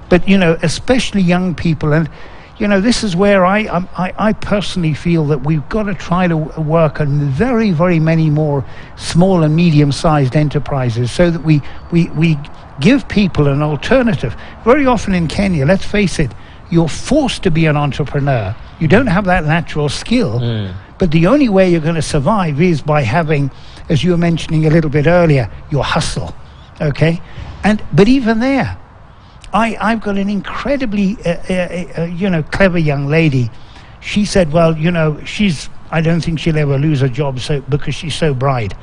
But, especially young people, and, this is where I personally feel that we've got to try to work on very, very many more small and medium-sized enterprises so that we give people an alternative. Very often in Kenya, let's face it, you're forced to be an entrepreneur. You don't have that natural skill, but the only way you're going to survive is by having, as you were mentioning a little bit earlier, your hustle, okay? But even there, I've got an incredibly, clever young lady. She said, well, I don't think she'll ever lose her job because she's so bright.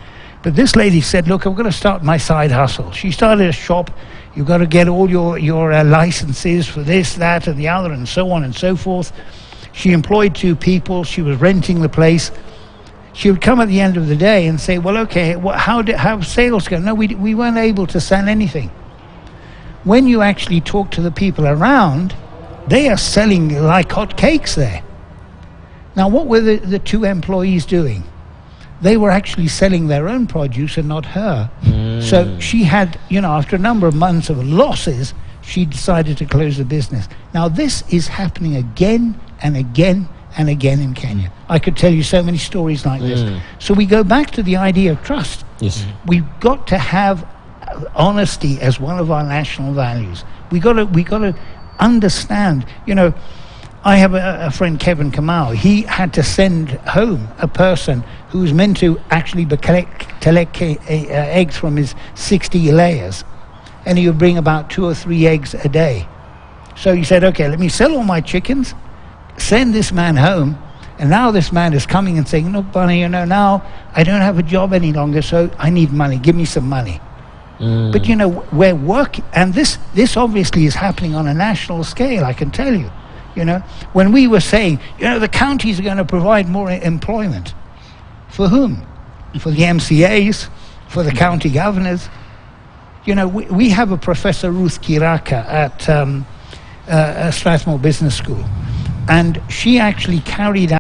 But this lady said, look, I'm going to start my side hustle. She started a shop. You've got to get all your licenses for this, that, and the other, and so on and so forth. She employed 2 people. She was renting the place. She would come at the end of the day and say, well, okay, how sales go? No, we weren't able to sell anything. When you actually talk to the people around, they are selling like hot cakes there. Now, what were the 2 employees doing? They were actually selling their own produce and not her. So she had, after a number of months of losses, she decided to close the business. Now, this is happening again and again and again in Kenya. I could tell you so many stories like this. So we go back to the idea of trust. Yes. We've got to have honesty as one of our national values. We got to understand. I have a friend, Kevin Kamau. He had to send home a person who was meant to actually collect eggs from his 60 layers, and he would bring about 2 or 3 eggs a day. So he said, okay, let me sell all my chickens, send this man home, and now this man is coming and saying, look, Bunny, now I don't have a job any longer, so I need money. Give me some money. But we're working, and this obviously is happening on a national scale, I can tell you. When we were saying, the counties are going to provide more employment. For whom? For the MCAs, for the county governors. We have a Professor Ruth Kiraka at Strathmore Business School, and she actually carried out